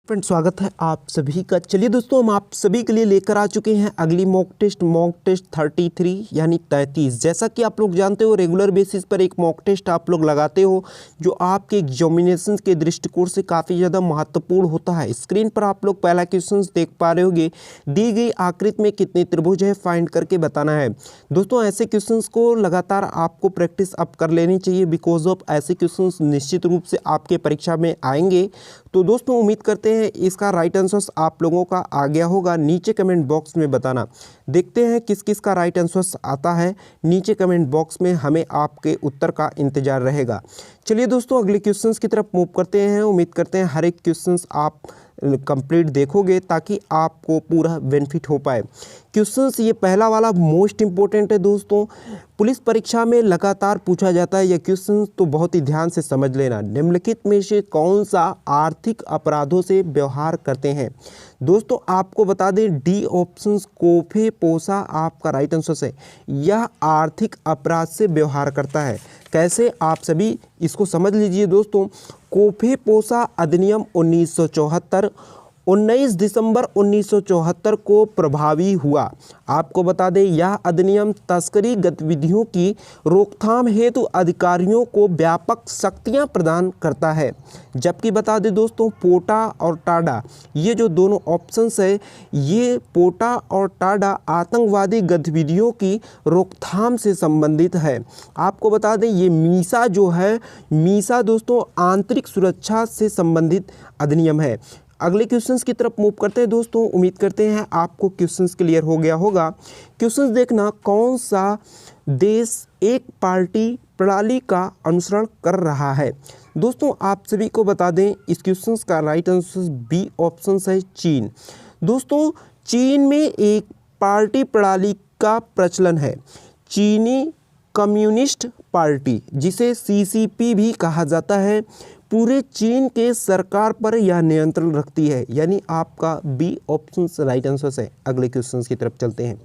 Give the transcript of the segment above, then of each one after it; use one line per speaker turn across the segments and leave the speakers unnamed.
Friend, स्वागत है आप सभी का। चलिए दोस्तों, हम आप सभी के लिए लेकर आ चुके हैं अगली मॉक टेस्ट 33 यानी 33। जैसा कि आप लोग जानते हो, रेगुलर बेसिस पर एक मॉक टेस्ट आप लोग लगाते हो जो आपके एग्जामिनेशन के दृष्टिकोण से काफ़ी ज़्यादा महत्वपूर्ण होता है। स्क्रीन पर आप लोग पहला क्वेश्चन देख पा रहे होंगे, दी गई आकृति में कितने त्रिभुज है फाइंड करके बताना है। दोस्तों, ऐसे क्वेश्चन को लगातार आपको प्रैक्टिस अप कर लेनी चाहिए, बिकॉज ऑफ ऐसे क्वेश्चन निश्चित रूप से आपके परीक्षा में आएंगे। तो दोस्तों, उम्मीद करते हैं इसका राइट आंसर आप लोगों का आ गया होगा। नीचे कमेंट बॉक्स में बताना। देखते हैं किस किस का राइट आंसर आता है। नीचे कमेंट बॉक्स में हमें आपके उत्तर का इंतजार रहेगा। चलिए दोस्तों, अगले क्वेश्चंस की तरफ मूव करते हैं। उम्मीद करते हैं हर एक क्वेश्चंस आप कंप्लीट देखोगे ताकि आपको पूरा बेनिफिट हो पाए। क्वेश्चंस ये पहला वाला मोस्ट इंपॉर्टेंट है दोस्तों, पुलिस परीक्षा में लगातार पूछा जाता है यह क्वेश्चन, तो बहुत ही ध्यान से समझ लेना। निम्नलिखित में से कौन सा आर्थिक अपराधों से व्यवहार करते हैं? दोस्तों, आपको बता दें डी ऑप्शन कोफे पोसा आपका राइट आंसर है। यह आर्थिक अपराध से व्यवहार करता है। कैसे, आप सभी इसको समझ लीजिए दोस्तों। कोफे पोसा अधिनियम 1974 19 दिसंबर 1974 को प्रभावी हुआ। आपको बता दें यह अधिनियम तस्करी गतिविधियों की रोकथाम हेतु अधिकारियों को व्यापक शक्तियां प्रदान करता है। जबकि बता दें दोस्तों, पोटा और टाडा, ये जो दोनों ऑप्शंस है, ये पोटा और टाडा आतंकवादी गतिविधियों की रोकथाम से संबंधित है। आपको बता दें ये मीसा जो है, मीसा दोस्तों आंतरिक सुरक्षा से संबंधित अधिनियम है। अगले क्वेश्चंस की तरफ मूव करते हैं दोस्तों। उम्मीद करते हैं आपको क्वेश्चंस क्लियर हो गया होगा। क्वेश्चंस देखना, कौन सा देश एक पार्टी प्रणाली का अनुसरण कर रहा है? दोस्तों, आप सभी को बता दें इस क्वेश्चंस का राइट आंसर बी ऑप्शन है, चीन। दोस्तों, चीन में एक पार्टी प्रणाली का प्रचलन है, चीनी कम्युनिस्ट पार्टी, जिसे सीसीपी भी कहा जाता है। पूरे चीन के सरकार पर यह नियंत्रण रखती है, यानी आपका बी ऑप्शन राइट आंसर है। अगले क्वेश्चंस की तरफ चलते हैं।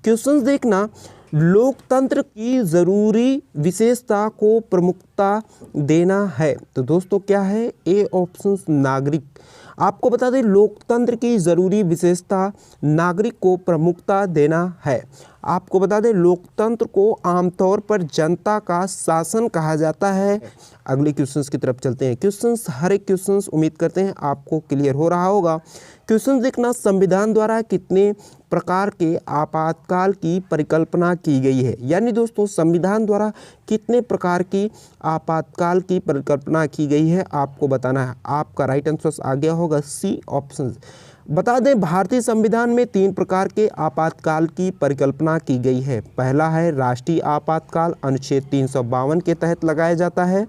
क्वेश्चंस देखना, लोकतंत्र की जरूरी विशेषता को प्रमुखता देना है। तो दोस्तों क्या है? ए ऑप्शन नागरिक। आपको बता दें लोकतंत्र की जरूरी विशेषता नागरिक को प्रमुखता देना है। आपको बता दें लोकतंत्र को आमतौर पर जनता का शासन कहा जाता है। अगले क्वेश्चंस की तरफ चलते हैं। क्वेश्चंस, हर एक क्वेश्चंस उम्मीद करते हैं आपको क्लियर हो रहा होगा। क्वेश्चन देखना, संविधान द्वारा कितने प्रकार के आपातकाल की परिकल्पना की गई है? यानी दोस्तों, संविधान द्वारा कितने प्रकार की आपातकाल की परिकल्पना की गई है आपको बताना है। आपका राइट आंसर आ गया होगा, सी ऑप्शन। बता दें भारतीय संविधान में 3 प्रकार के आपातकाल की परिकल्पना की गई है। पहला है राष्ट्रीय आपातकाल, अनुच्छेद 352 के तहत लगाया जाता है।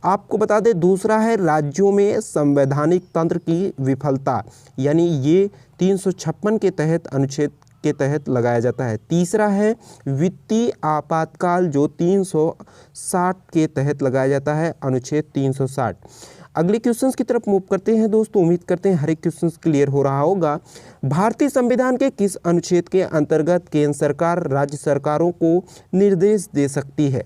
आपको बता दें दूसरा है राज्यों में संवैधानिक तंत्र की विफलता, यानी ये 356 के तहत अनुच्छेद के तहत लगाया जाता है। तीसरा है वित्तीय आपातकाल, जो 360 के तहत लगाया जाता है, अनुच्छेद 360। अगले क्वेश्चंस की तरफ मूव करते हैं दोस्तों। उम्मीद करते हैं हर एक क्वेश्चंस क्लियर हो रहा होगा। भारतीय संविधान के किस अनुच्छेद के अंतर्गत केंद्र सरकार राज्य सरकारों को निर्देश दे सकती है?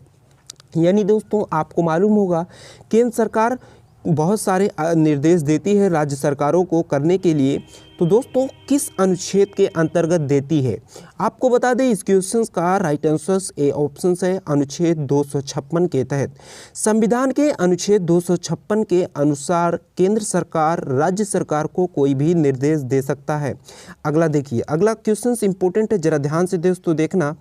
यानी दोस्तों, आपको मालूम होगा केंद्र सरकार बहुत सारे निर्देश देती है राज्य सरकारों को करने के लिए। तो दोस्तों, किस अनुच्छेद के अंतर्गत देती है? आपको बता दें इस क्वेश्चन का राइट आंसर ए ऑप्शन है, अनुच्छेद 256 के तहत। संविधान के अनुच्छेद 256 के अनुसार केंद्र सरकार राज्य सरकार को कोई भी निर्देश दे सकता है। अगला देखिए, अगला क्वेश्चन इंपॉर्टेंट है, जरा ध्यान से दोस्तों देखना।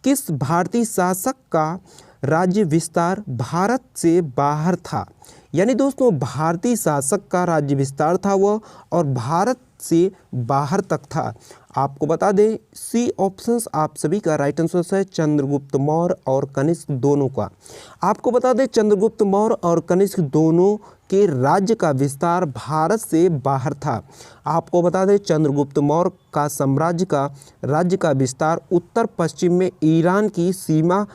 किस भारतीय शासक का राज्य विस्तार भारत से बाहर था? यानी दोस्तों, भारतीय शासक का राज्य विस्तार था वह, और भारत से बाहर तक था। आपको बता दें सी ऑप्शंस आप सभी का राइट आंसर है, चंद्रगुप्त मौर्य और कनिष्क दोनों का। आपको बता दें चंद्रगुप्त मौर्य और कनिष्क दोनों के राज्य का विस्तार भारत से बाहर था। आपको बता दें चंद्रगुप्त मौर्य का साम्राज्य का राज्य का विस्तार उत्तर पश्चिम में ईरान की सीमा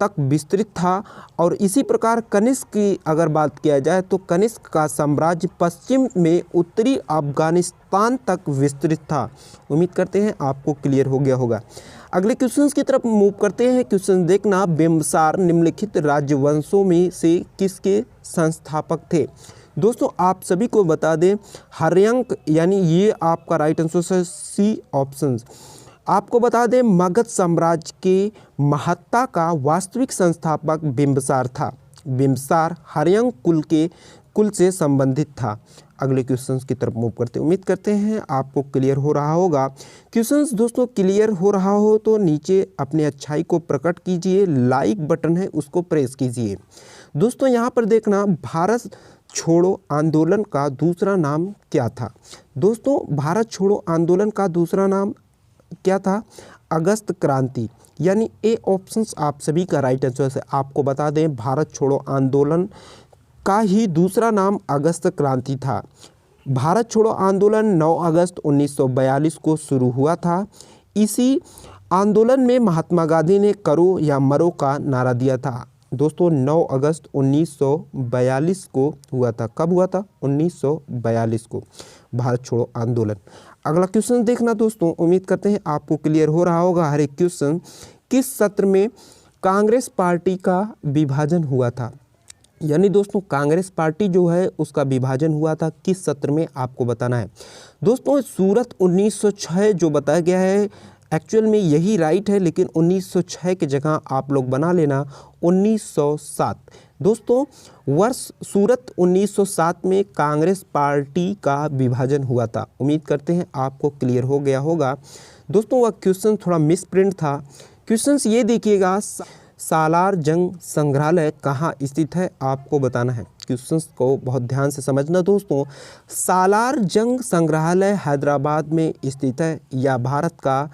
तक विस्तृत था, और इसी प्रकार कनिष्क की अगर बात किया जाए तो कनिष्क का साम्राज्य पश्चिम में उत्तरी अफगानिस्तान तक विस्तृत था। उम्मीद करते हैं आपको क्लियर हो गया होगा। अगले क्वेश्चंस की तरफ मूव करते हैं। क्वेश्चन देखना, बिम्बसार निम्नलिखित राजवंशों में से किसके संस्थापक थे? दोस्तों आप सभी को बता दें हर्यंक यानी ये आपका राइट आंसर है सी ऑप्शन। आपको बता दें मगध साम्राज्य के महत्ता का वास्तविक संस्थापक बिंबिसार था। बिंबिसार हर्यंक कुल से संबंधित था। अगले क्वेश्चंस की तरफ मूव करते हैं। उम्मीद करते हैं आपको क्लियर हो रहा होगा। क्वेश्चंस दोस्तों क्लियर हो रहा हो तो नीचे अपनी अच्छाई को प्रकट कीजिए, लाइक बटन है उसको प्रेस कीजिए। दोस्तों यहाँ पर देखना भारत छोड़ो आंदोलन का दूसरा नाम क्या था। दोस्तों भारत छोड़ो आंदोलन का दूसरा नाम क्या था? अगस्त क्रांति, यानी ए ऑप्शंस आप सभी का राइट आंसर है। आपको बता दें भारत छोड़ो आंदोलन का ही दूसरा नाम अगस्त क्रांति था। भारत छोड़ो आंदोलन 9 अगस्त 1942 को शुरू हुआ था। इसी आंदोलन में महात्मा गांधी ने करो या मरो का नारा दिया था। दोस्तों 9 अगस्त 1942 को हुआ था। कब हुआ था? 1942 को भारत छोड़ो आंदोलन। अगला क्वेश्चन देखना दोस्तों, उम्मीद करते हैं आपको क्लियर हो रहा होगा हर एक क्वेश्चन। किस सत्र में कांग्रेस पार्टी का विभाजन हुआ था? यानी दोस्तों कांग्रेस पार्टी जो है उसका विभाजन हुआ था किस सत्र में, आपको बताना है। दोस्तों सूरत 1906 जो बताया गया है एक्चुअल में यही राइट है, लेकिन 1906 की जगह आप लोग बना लेना 1907। दोस्तों वर्ष सूरत 1907 में कांग्रेस पार्टी का विभाजन हुआ था। उम्मीद करते हैं आपको क्लियर हो गया होगा। दोस्तों वह क्वेश्चन थोड़ा मिस प्रिंट था। क्वेश्चन ये देखिएगा, सालार जंग संग्रहालय कहाँ स्थित है, आपको बताना है। क्वेश्चंस को बहुत ध्यान से समझना दोस्तों। सालार जंग संग्रहालय हैदराबाद में स्थित है। यह भारत का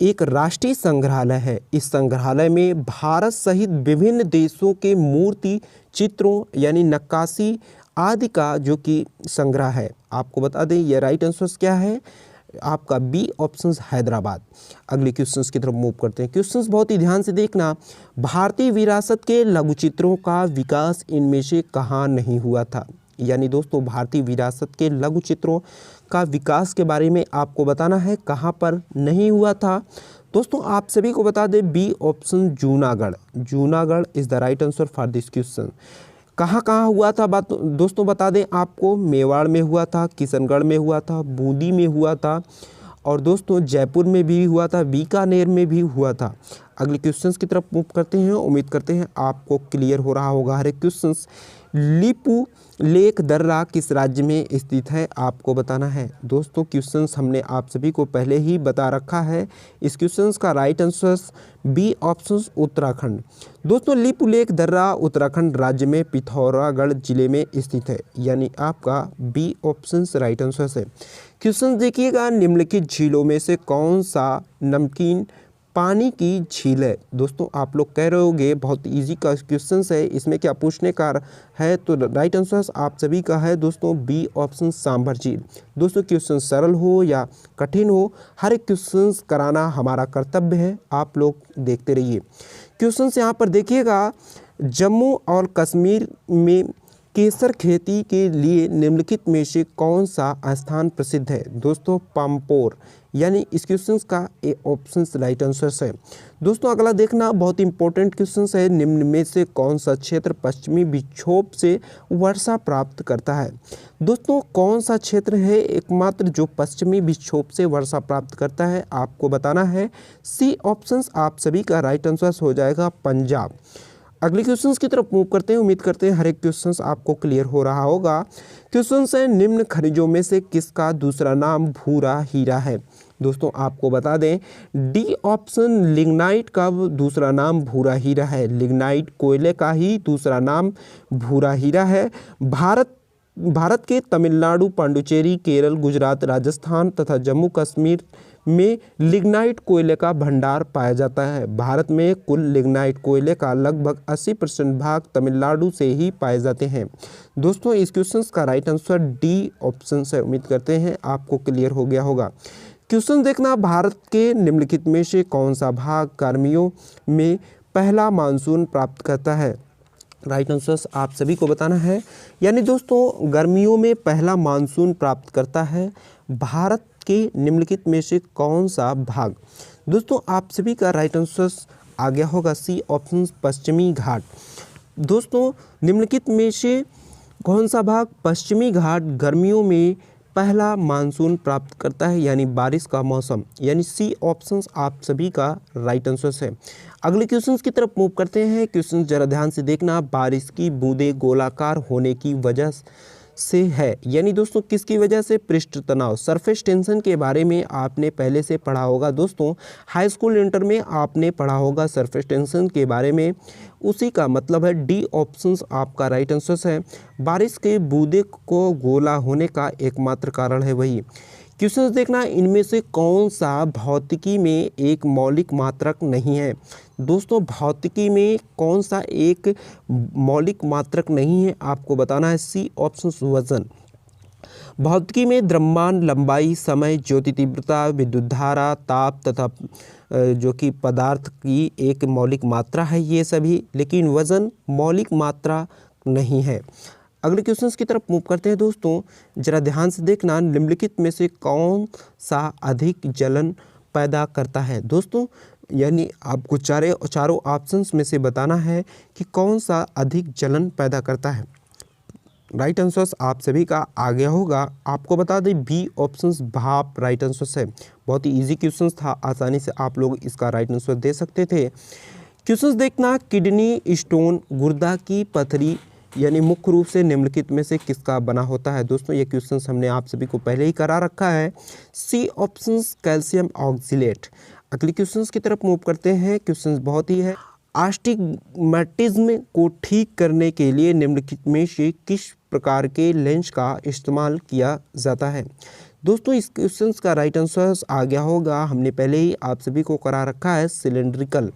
एक राष्ट्रीय संग्रहालय है। इस संग्रहालय में भारत सहित विभिन्न देशों के मूर्ति, चित्रों यानी नक्काशी आदि का जो कि संग्रह है। आपको बता दें ये राइट आंसर क्या है, आपका बी ऑप्शन हैदराबाद। अगले क्वेश्चंस की तरफ मूव करते हैं। क्वेश्चंस बहुत ही ध्यान से देखना। भारतीय विरासत के लघुचित्रों का विकास इनमें से कहाँ नहीं हुआ था? यानी दोस्तों भारतीय विरासत के लघुचित्रों का विकास के बारे में आपको बताना है कहाँ पर नहीं हुआ था। दोस्तों आप सभी को बता दें B option Junagadh. Junagadh is the right answer for this question. कहाँ कहाँ हुआ था दोस्तों बता दें आपको, मेवाड़ में हुआ था, किशनगढ़ में हुआ था, बूंदी में हुआ था और दोस्तों जयपुर में भी हुआ था, बीकानेर में भी हुआ था। अगले क्वेश्चंस की तरफ मूव करते हैं। उम्मीद करते हैं आपको क्लियर हो रहा होगा हर एक क्वेश्चंस। लिपू लेक दर्रा किस राज्य में स्थित है, आपको बताना है। दोस्तों क्वेश्चंस हमने आप सभी को पहले ही बता रखा है। इस क्वेश्चंस का right answer B option Uttarakhand. दोस्तों लिपू लेक दर्रा उत्तराखंड राज्य में पिथौरागढ़ जिले में स्थित है, यानी आपका बी ऑप्शन राइट आंसर है। क्वेश्चन देखिएगा, निम्नलिखित झीलों में से कौन सा नमकीन पानी की झील है? दोस्तों आप लोग कह रहे होंगे बहुत इजी का क्वेश्चन है, इसमें क्या पूछने का है, तो राइट आंसर आप सभी का है दोस्तों बी ऑप्शन सांभर झील। दोस्तों क्वेश्चन सरल हो या कठिन हो, हर एक क्वेश्चन कराना हमारा कर्तव्य है, आप लोग देखते रहिए। क्वेश्चन यहाँ पर देखिएगा, जम्मू और कश्मीर में केसर खेती के लिए निम्नलिखित में से कौन सा स्थान प्रसिद्ध है? दोस्तों पाम्पोर, यानी इस क्वेश्चन का ए ऑप्शन राइट आंसर है। दोस्तों अगला देखना बहुत इंपॉर्टेंट क्वेश्चन है, निम्न में से कौन सा क्षेत्र पश्चिमी विक्षोभ से वर्षा प्राप्त करता है? दोस्तों कौन सा क्षेत्र है एकमात्र जो पश्चिमी विक्षोभ से वर्षा प्राप्त करता है, आपको बताना है। सी ऑप्शन आप सभी का राइट आंसर हो जाएगा पंजाब। अगले क्वेश्चंस की तरफ मूव करते हैं। उम्मीद करते हैं हर एक क्वेश्चंस आपको क्लियर हो रहा होगा। क्वेश्चंस है, निम्न खनिजों में से किसका दूसरा नाम भूरा हीरा है? दोस्तों आपको बता दें डी ऑप्शन लिग्नाइट का दूसरा नाम भूरा हीरा है। लिग्नाइट कोयले का ही दूसरा नाम भूरा हीरा है। भारत के तमिलनाडु, पांडुचेरी, केरल, गुजरात, राजस्थान तथा जम्मू कश्मीर में लिग्नाइट कोयले का भंडार पाया जाता है। भारत में कुल लिग्नाइट कोयले का लगभग 80% भाग तमिलनाडु से ही पाए जाते हैं। दोस्तों इस क्वेश्चन का राइट आंसर डी ऑप्शन है। उम्मीद करते हैं आपको क्लियर हो गया होगा। क्वेश्चन देखना, भारत के निम्नलिखित में से कौन सा भाग गर्मियों में पहला मानसून प्राप्त करता है? राइट आंसर आप सभी को बताना है। यानी दोस्तों गर्मियों में पहला मानसून प्राप्त करता है भारत के निम्नलिखित में से कौन सा भाग? दोस्तों आप सभी का राइट आंसर आ गया होगा सी ऑप्शन पश्चिमी घाट। दोस्तों निम्नलिखित में से कौन सा भाग पश्चिमी घाट गर्मियों में पहला मानसून प्राप्त करता है, यानी बारिश का मौसम, यानी सी ऑप्शंस आप सभी का राइट आंसर है। अगले क्वेश्चंस की तरफ मूव करते हैं। क्वेश्चन जरा ध्यान से देखना। बारिश की बूंदें गोलाकार होने की वजह से है, यानी दोस्तों किसकी वजह से? पृष्ठ तनाव, सरफेस टेंशन के बारे में आपने पहले से पढ़ा होगा दोस्तों, हाई स्कूल इंटर में आपने पढ़ा होगा सरफेस टेंशन के बारे में। उसी का मतलब है डी ऑप्शंस आपका राइट आंसर है। बारिश के बूंदे को गोला होने का एकमात्र कारण है वही। क्वेश्चन देखना, इनमें से कौन सा भौतिकी में एक मौलिक मात्रक नहीं है? दोस्तों भौतिकी में कौन सा एक मौलिक मात्रक नहीं है आपको बताना है। सी ऑप्शन वजन। भौतिकी में द्रव्यमान, लंबाई, समय, ज्योति तीव्रता, विद्युत धारा, ताप तथा जो कि पदार्थ की एक मौलिक मात्रा है ये सभी, लेकिन वजन मौलिक मात्रा नहीं है। अगले क्वेश्चंस की तरफ मूव करते हैं दोस्तों। जरा ध्यान से देखना, निम्नलिखित में से कौन सा अधिक जलन पैदा करता है? दोस्तों यानी आपको चारों ऑप्शंस में से बताना है कि कौन सा अधिक जलन पैदा करता है। राइट आंसर्स आप सभी का आ गया होगा। आपको बता दें बी ऑप्शंस भाप राइट आंसर है। बहुत ही इजी क्वेश्चंस था, आसानी से आप लोग इसका राइट आंसर दे सकते थे। क्वेश्चंस देखना, किडनी स्टोन गुर्दा की पथरी यानी मुख्य रूप से निम्नलिखित में से किसका बना होता है? दोस्तों ये क्वेश्चंस हमने आप सभी को पहले ही करा रखा है। सी ऑप्शंस कैल्शियम ऑक्सिलेट। अगले क्वेश्चंस की तरफ मूव करते हैं। क्वेश्चंस बहुत ही है। आस्टिग्मेटिज्म को ठीक करने के लिए निम्नलिखित में से किस प्रकार के लेंस का इस्तेमाल किया जाता है? दोस्तों इस क्वेश्चंस का राइट आंसर आ गया होगा, हमने पहले ही आप सभी को करा रखा है, सिलेंड्रिकल।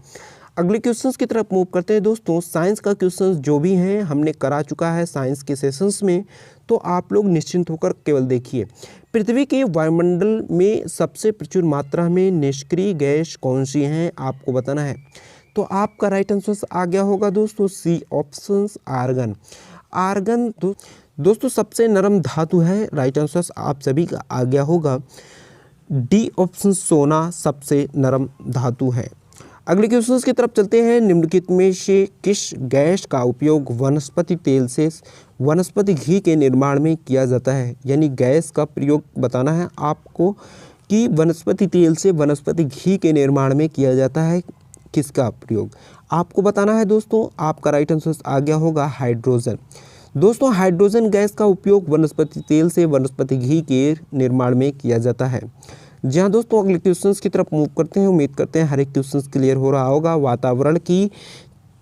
अगले क्वेश्चंस की तरफ मूव करते हैं दोस्तों। साइंस का क्वेश्चंस जो भी हैं हमने करा चुका है साइंस के सेशंस में, तो आप लोग निश्चिंत होकर केवल देखिए। पृथ्वी के वायुमंडल में सबसे प्रचुर मात्रा में निष्क्रिय गैस कौन सी हैं आपको बताना है। तो आपका राइट आंसर आ गया होगा दोस्तों सी ऑप्शंस आर्गन। आर्गन दोस्तों सबसे नरम धातु है, राइट आंसर आप सभी का आ गया होगा। डी ऑप्शन सोना सबसे नरम धातु है। अगले क्वेश्चंस की तरफ चलते हैं। निम्नलिखित में से किस गैस का उपयोग वनस्पति तेल से वनस्पति घी के निर्माण में किया जाता है? यानी गैस का प्रयोग बताना है आपको कि वनस्पति तेल से वनस्पति घी के निर्माण में किया जाता है किसका प्रयोग आपको बताना है दोस्तों। आपका राइट आंसर आ गया होगा हाइड्रोजन। दोस्तों हाइड्रोजन गैस का उपयोग वनस्पति तेल से वनस्पति घी के निर्माण में किया जाता है। जी हाँ दोस्तों, अगले क्वेश्चंस की तरफ मूव करते हैं। उम्मीद करते हैं हर एक क्वेश्चंस क्लियर हो रहा होगा। वातावरण की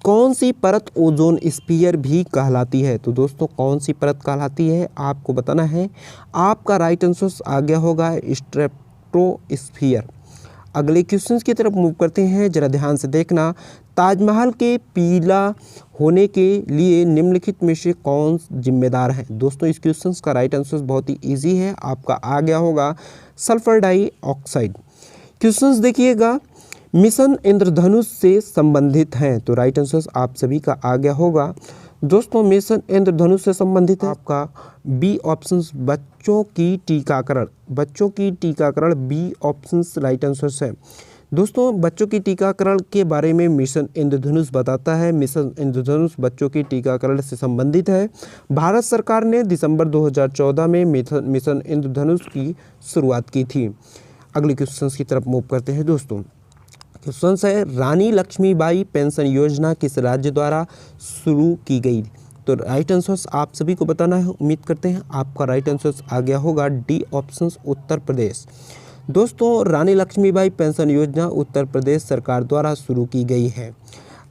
कौन सी परत ओजोन स्फीयर भी कहलाती है? तो दोस्तों कौन सी परत कहलाती है आपको बताना है। आपका राइट आंसर आ गया होगा स्ट्रेटोस्फीयर। अगले क्वेश्चंस की तरफ मूव करते हैं। जरा ध्यान से देखना, ताजमहल के पीला होने के लिए निम्नलिखित में से कौन जिम्मेदार है? दोस्तों इस क्वेश्चंस का राइट आंसर बहुत ही इजी है, आपका आ गया होगा सल्फर डाइऑक्साइड। क्वेश्चंस देखिएगा, मिशन इंद्रधनुष से संबंधित हैं, तो राइट आंसर आप सभी का आ गया होगा दोस्तों मिशन इंद्रधनुष से संबंधित है आपका बी ऑप्शंस बच्चों की टीकाकरण। बच्चों की टीकाकरण बी ऑप्शंस राइट आंसर है। दोस्तों बच्चों की टीकाकरण के बारे में मिशन इंद्रधनुष बताता है। मिशन इंद्रधनुष बच्चों की टीकाकरण से संबंधित है। भारत सरकार ने दिसंबर 2014 में मिशन इंद्रधनुष की शुरुआत की थी। अगले क्वेश्चन की तरफ मूव करते हैं दोस्तों। क्वेश्चन है, रानी लक्ष्मीबाई पेंशन योजना किस राज्य द्वारा शुरू की गई? तो राइट आंसर आप सभी को बताना है। उम्मीद करते हैं आपका राइट आंसर आ गया होगा डी ऑप्शन उत्तर प्रदेश। दोस्तों रानी लक्ष्मीबाई पेंशन योजना उत्तर प्रदेश सरकार द्वारा शुरू की गई है।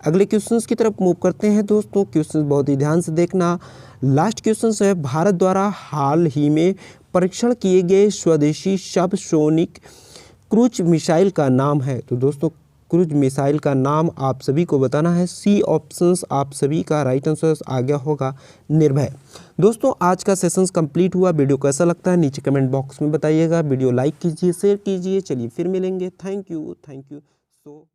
अगले क्वेश्चंस की तरफ मूव करते हैं दोस्तों। क्वेश्चंस बहुत ही ध्यान से देखना। लास्ट क्वेश्चन है, भारत द्वारा हाल ही में परीक्षण किए गए स्वदेशी सबसोनिक क्रूज मिसाइल का नाम है। तो दोस्तों क्रूज मिसाइल का नाम आप सभी को बताना है। सी ऑप्शंस आप सभी का राइट आंसर आ गया होगा निर्भय। दोस्तों आज का सेशंस कंप्लीट हुआ। वीडियो कैसा लगता है नीचे कमेंट बॉक्स में बताइएगा। वीडियो लाइक कीजिए, शेयर कीजिए। चलिए फिर मिलेंगे। Thank you so